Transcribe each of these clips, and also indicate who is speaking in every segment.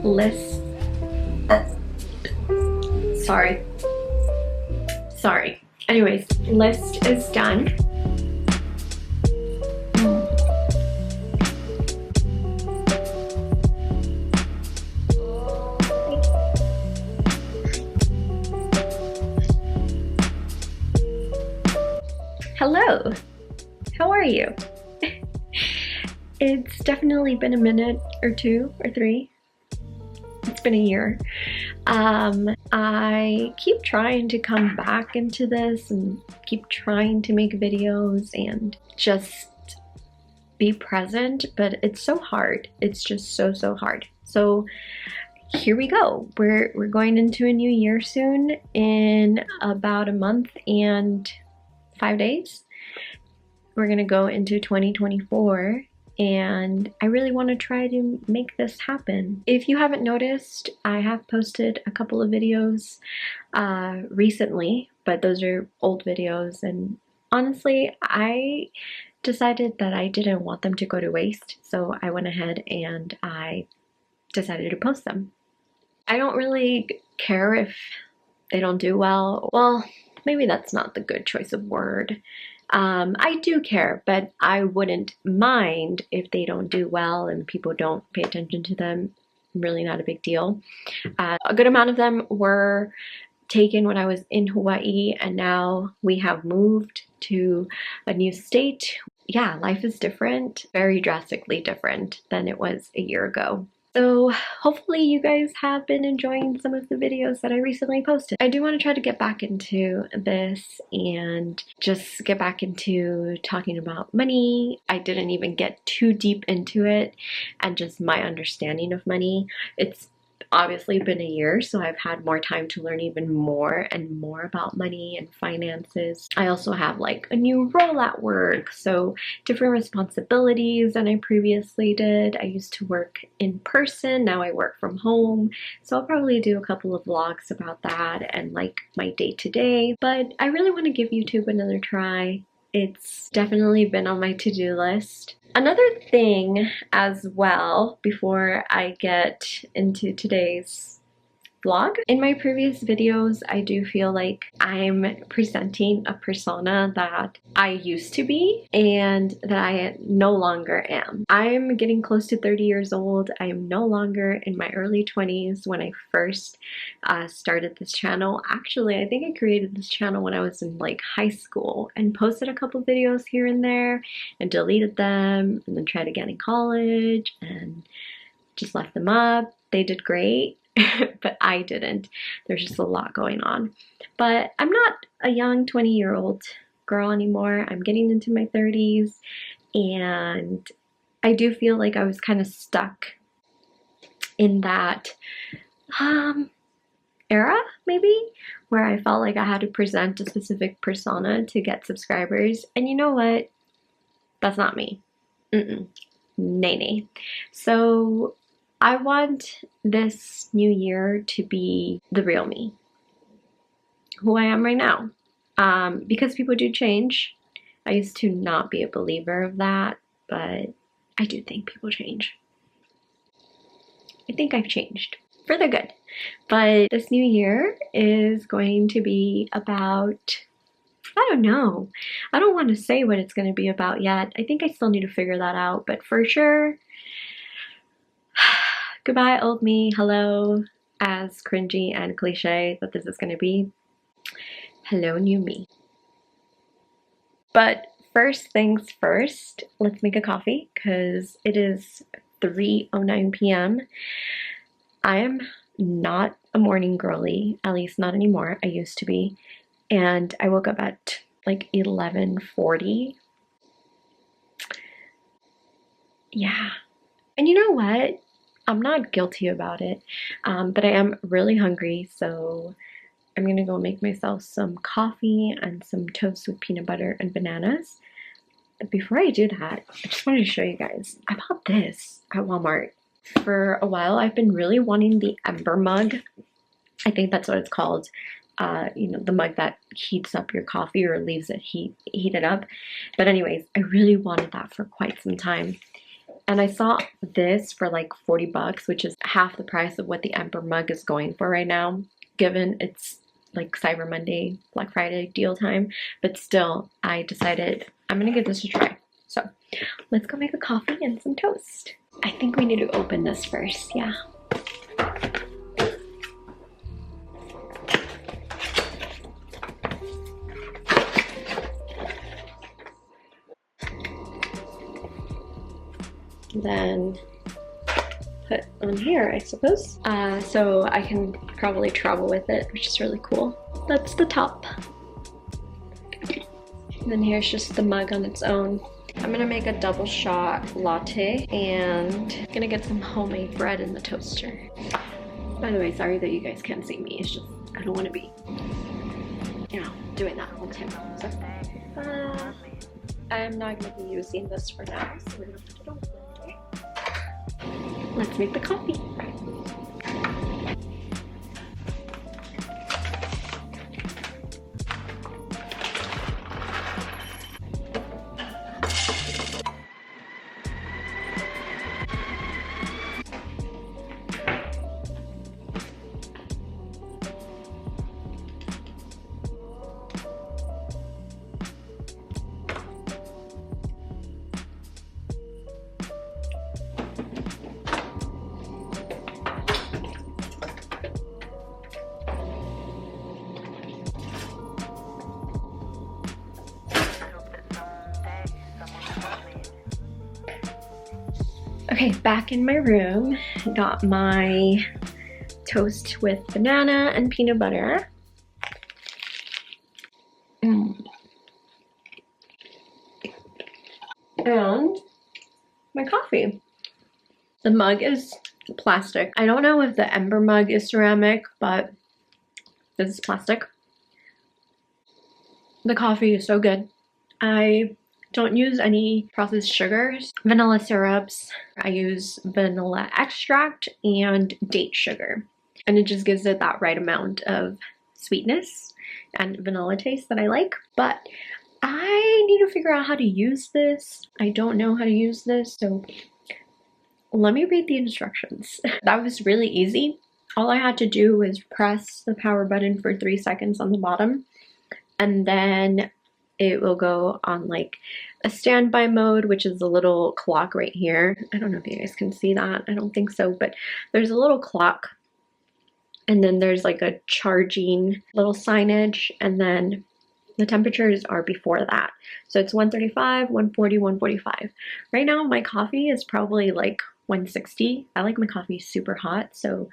Speaker 1: list. Sorry. Anyways, list is done. Hello, how are you? It's definitely been a minute or two or three. It's been a year. I keep trying to come back into this and keep trying to make videos and just be present, but it's so hard. It's just so hard. So here we go. We're going into a new year soon, in about a month and 5 days. We're gonna go into 2024, and I really want to try to make this happen. If you haven't noticed, I have posted a couple of videos recently, but those are old videos, and honestly, I decided that I didn't want them to go to waste, so I went ahead and I decided to post them. I don't really care if they don't do well. Well, maybe that's not the good choice of word. I do care, but I wouldn't mind if they don't do well and people don't pay attention to them. Really not a big deal. A good amount of them were taken when I was in Hawaii, and now we have moved to a new state. Yeah, life is different, very drastically different than it was a year ago. So hopefully you guys have been enjoying some of the videos that I recently posted. I do want to try to get back into this and just get back into talking about money. I didn't even get too deep into it and just my understanding of money. It's obviously been a year, so I've had more time to learn even more and more about money and finances. I also have like a new role at work, so different responsibilities than I previously did. I used to work in person, now I work from home, so I'll probably do a couple of vlogs about that and like my day-to-day, but I really want to give YouTube another try. It's definitely been on my to-do list. Another thing as well, before I get into today's vlog, in my previous videos, I do feel like I'm presenting a persona that I used to be and that I no longer am. I'm getting close to 30 years old. I am no longer in my early 20s when I first started this channel. Actually, I think I created this channel when I was in like high school and posted a couple videos here and there and deleted them and then tried again in college and just left them up. They did great. But I didn't. There's just a lot going on. But I'm not a young 20-year-old girl anymore. I'm getting into my 30s, and I do feel like I was kind of stuck in that era, maybe, where I felt like I had to present a specific persona to get subscribers. And you know what? That's not me. Nay. So I want this new year to be the real me, who I am right now, because people do change. I used to not be a believer of that, but I do think people change. I think I've changed for the good, but this new year is going to be about, I don't know. I don't want to say what it's going to be about yet. I think I still need to figure that out, but for sure, goodbye old me, hello, as cringy and cliche that this is going to be. Hello new me. But first things first, let's make a coffee because it is 3:09 p.m. I am not a morning girly, at least not anymore. I used to be, and I woke up at like 11:40. Yeah. And you know what? I'm not guilty about it, but I am really hungry, so I'm gonna go make myself some coffee and some toast with peanut butter and bananas. But before I do that, I just wanted to show you guys. I bought this at Walmart. For a while, I've been really wanting the Ember mug. I think that's what it's called. You know, the mug that heats up your coffee or leaves it heated up. But anyways, I really wanted that for quite some time. And I saw this for like 40 bucks, which is half the price of what the Ember mug is going for right now, given it's like Cyber Monday, Black Friday deal time. But still, I decided I'm gonna give this a try. So let's go make a coffee and some toast. I think we need to open this first, yeah. Then put on here, I suppose. So I can probably travel with it, which is really cool. That's the top. And then here's just the mug on its own. I'm gonna make a double shot latte and I'm gonna get some homemade bread in the toaster. By the way, sorry that you guys can't see me. It's just, I don't wanna be, you know, doing that all the time. So, I'm not gonna be using this for now, so we're gonna put it on. Let's make the coffee. Okay, back in my room, got my toast with banana and peanut butter. And my coffee. The mug is plastic. I don't know if the Ember mug is ceramic, but this is plastic. The coffee is so good. I don't use any processed sugars, vanilla syrups. I use vanilla extract and date sugar. And it just gives it that right amount of sweetness and vanilla taste that I like. But I need to figure out how to use this. I don't know how to use this, so let me read the instructions. That was really easy. All I had to do was press the power button for 3 seconds on the bottom, and then it will go on like a standby mode, which is a little clock right here. I don't know if you guys can see that. I don't think so, but there's a little clock. And then there's like a charging little signage, and then the temperatures are before that. So it's 135, 140, 145. Right now my coffee is probably like 160. I like my coffee super hot, so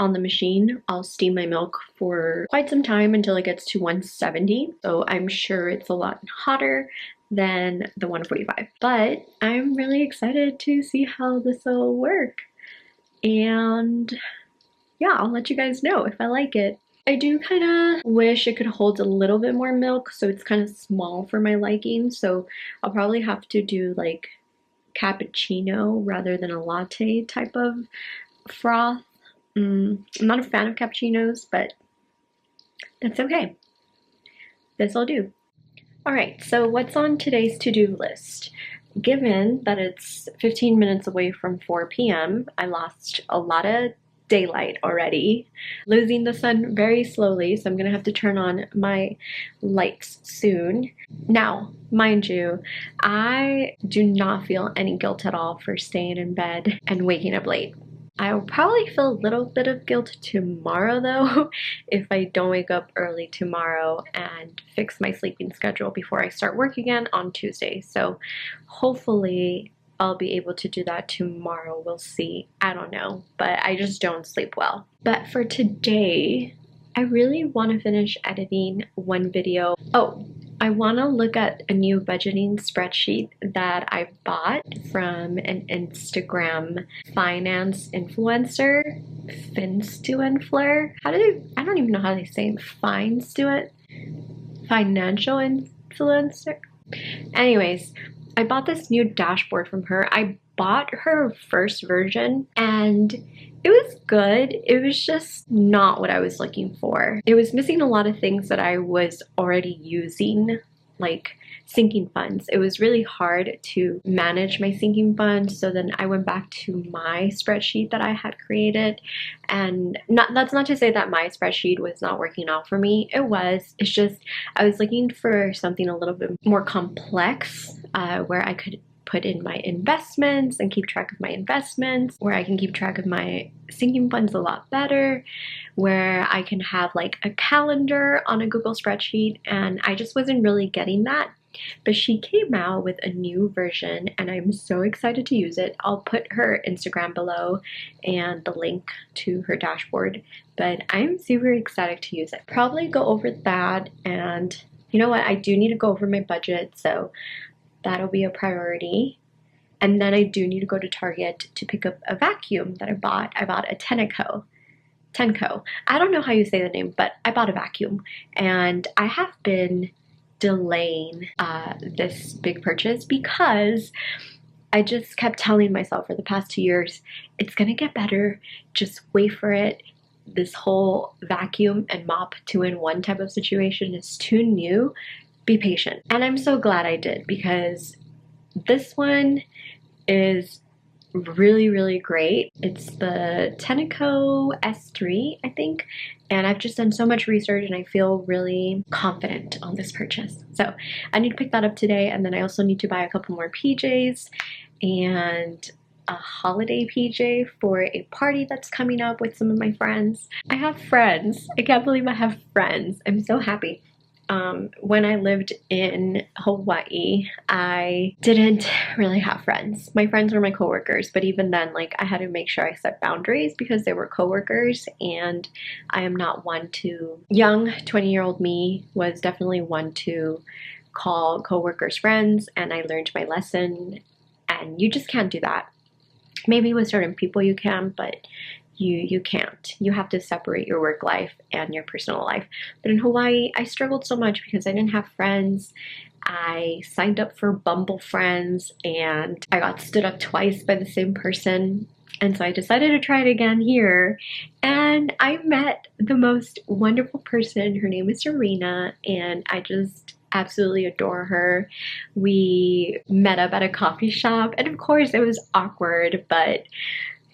Speaker 1: on the machine I'll steam my milk for quite some time until it gets to 170. So I'm sure it's a lot hotter than the 145. But I'm really excited to see how this will work. And yeah, I'll let you guys know if I like it. I do kind of wish it could hold a little bit more milk, so it's kind of small for my liking. So I'll probably have to do like cappuccino rather than a latte type of froth. I'm not a fan of cappuccinos, but that's okay. This'll do. Alright, so what's on today's to-do list? Given that it's 15 minutes away from 4 p.m., I lost a lot of daylight already, losing the sun very slowly, so I'm gonna have to turn on my lights soon. Now, mind you, I do not feel any guilt at all for staying in bed and waking up late. I will probably feel a little bit of guilt tomorrow though, if I don't wake up early tomorrow and fix my sleeping schedule before I start work again on Tuesday. So hopefully I'll be able to do that tomorrow. We'll see. I don't know, but I just don't sleep well. But for today, I really want to finish editing one video. Oh, I want to look at a new budgeting spreadsheet that I bought from an Instagram finance influencer, Finstuenfler. I don't even know how they say it. Financial influencer. Anyways, I bought this new dashboard from her. I bought her first version and it was good. It was just not what I was looking for. It was missing a lot of things that I was already using, like sinking funds. It was really hard to manage my sinking funds, so then I went back to my spreadsheet that I had created. And that's not to say that my spreadsheet was not working out for me. It was. It's just I was looking for something a little bit more complex, where I could put in my investments and keep track of my investments, where I can keep track of my sinking funds a lot better, where I can have like a calendar on a Google spreadsheet, and I just wasn't really getting that. But she came out with a new version and I'm so excited to use it. I'll put her Instagram below and the link to her dashboard, but I'm super excited to use it. Probably go over that, and you know what, I do need to go over my budget, so that'll be a priority. And then I do need to go to Target to pick up a vacuum that I bought. I bought a Tenneco. I don't know how you say the name, but I bought a vacuum, and I have been delaying this big purchase because I just kept telling myself for the past 2 years, it's gonna get better, just wait for it. This whole vacuum and mop 2-in-1 type of situation is too new. Be patient. And I'm so glad I did, because this one is really great. It's the Tenneco S3, I think, and I've just done so much research and I feel really confident on this purchase. So I need to pick that up today, and then I also need to buy a couple more PJs and a holiday PJ for a party that's coming up with some of my friends. I have friends. I can't believe I have friends. I'm so happy. When I lived in Hawaii, I didn't really have friends. My friends were my coworkers, but even then, like, I had to make sure I set boundaries because they were coworkers, and I am not one to, young 20-year-old me was definitely one to call coworkers friends, and I learned my lesson, and you just can't do that. Maybe with certain people you can, but you can't. You have to separate your work life and your personal life. But in Hawaii, I struggled so much because I didn't have friends. I signed up for Bumble Friends and I got stood up twice by the same person. And so I decided to try it again here. And I met the most wonderful person. Her name is Serena, and I just absolutely adore her. We met up at a coffee shop, and of course it was awkward, but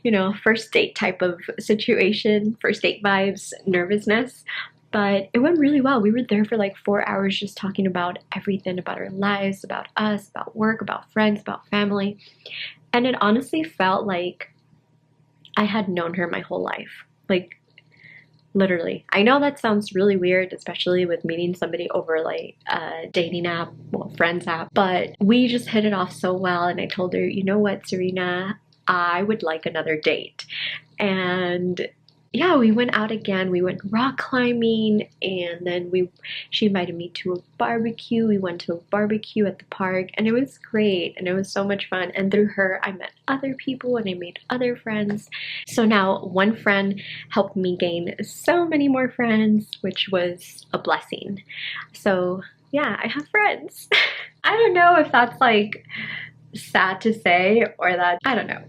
Speaker 1: you know, first date type of situation, first date vibes, nervousness, but it went really well. We were there for like 4 hours just talking about everything, about our lives, about us, about work, about friends, about family. And it honestly felt like I had known her my whole life. Like, literally. I know that sounds really weird, especially with meeting somebody over like a dating app, well, friends app, but we just hit it off so well. And I told her, you know what, Serena, I would like another date. And yeah, we went out again. We went rock climbing, and then she invited me to a barbecue. We went to a barbecue at the park, and it was great, and it was so much fun. And through her, I met other people and I made other friends. So now one friend helped me gain so many more friends, which was a blessing. So yeah, I have friends. I don't know if that's like sad to say or that, I don't know.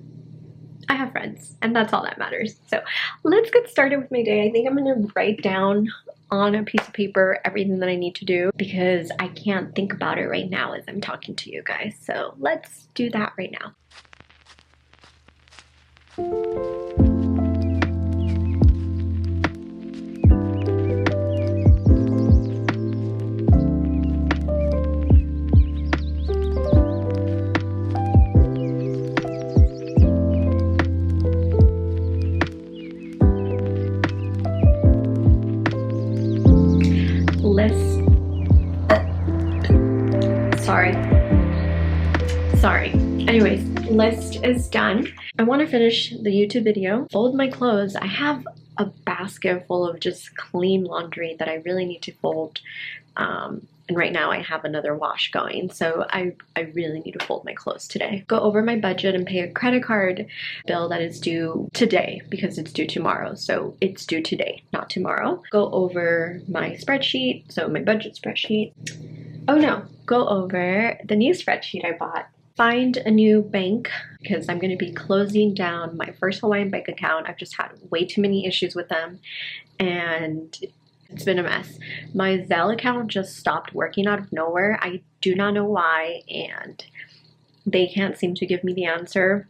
Speaker 1: I have friends, and that's all that matters. So let's get started with my day. I think I'm gonna write down on a piece of paper everything that I need to do because I can't think about it right now as I'm talking to you guys. So let's do that right now. Sorry. Anyways, list is done. I want to finish the YouTube video, fold my clothes. I have a basket full of just clean laundry that I really need to fold. And right now I have another wash going, so I really need to fold my clothes today. Go over my budget and pay a credit card bill that is due today because it's due tomorrow. So it's due today, not tomorrow. Go over my spreadsheet, so my budget spreadsheet. Oh no, go over the new spreadsheet I bought. Find a new bank because I'm going to be closing down my First Hawaiian bank account. I've just had way too many issues with them, and It's been a mess. My Zelle account just stopped working out of nowhere. I do not know why, and they can't seem to give me the answer.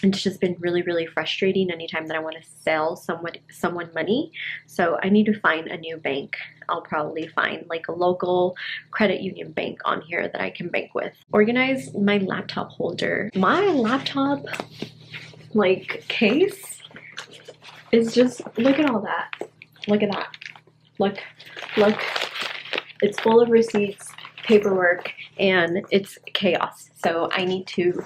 Speaker 1: It's just been really, really frustrating anytime that I want to sell someone money. So I need to find a new bank. I'll probably find like a local credit union bank on here that I can bank with. Organize my laptop holder. My laptop like case is just, look at all that. Look at that. Look. It's full of receipts, paperwork, and it's chaos. So I need to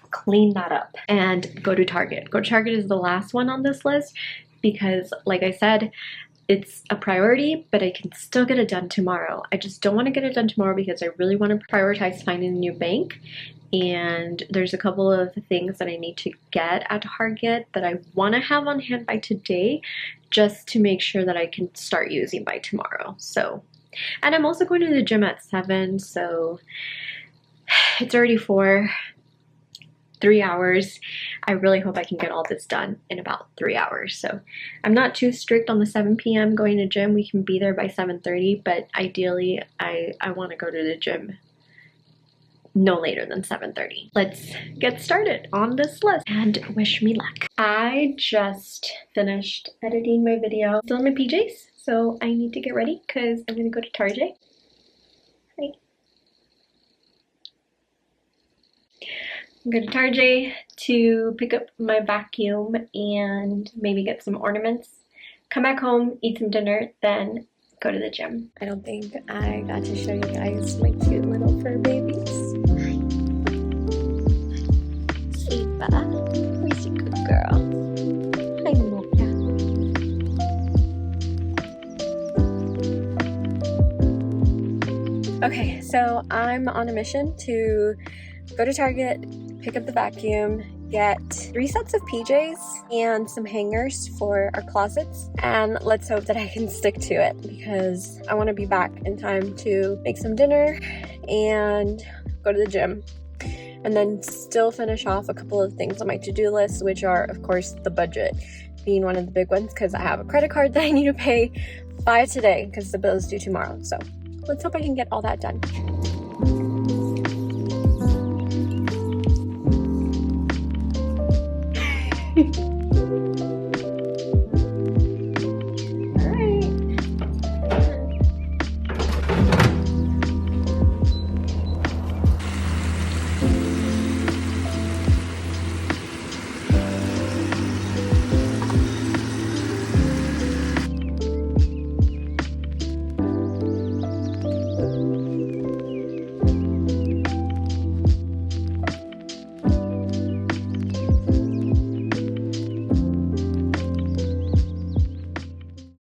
Speaker 1: clean that up and go to Target. Go to Target is the last one on this list because, like I said, it's a priority, but I can still get it done tomorrow. I just don't want to get it done tomorrow because I really want to prioritize finding a new bank. And there's a couple of things that I need to get at Target that I want to have on hand by today, just to make sure that I can start using by tomorrow. So, and I'm also going to the gym at 7, so it's already 3 hours. I really hope I can get all this done in about 3 hours. So I'm not too strict on the 7 p.m. going to gym. We can be there by 7:30, but ideally I want to go to the gym no later than 7:30. Let's get started on this list and wish me luck. I just finished editing my video. Still in my PJs, so I need to get ready because I'm gonna go to Target. Hi. I'm going to Target to pick up my vacuum and maybe get some ornaments. Come back home, eat some dinner, then go to the gym. I don't think I got to show you guys my cute little fur babies. Eva, where's your good girl? Hi, Mocha. Okay, so I'm on a mission to go to Target, pick up the vacuum, get 3 sets of PJs and some hangers for our closets, and let's hope that I can stick to it because I want to be back in time to make some dinner and go to the gym, and then still finish off a couple of things on my to-do list, which are, of course, the budget being one of the big ones because I have a credit card that I need to pay by today because the bill is due tomorrow. So let's hope I can get all that done.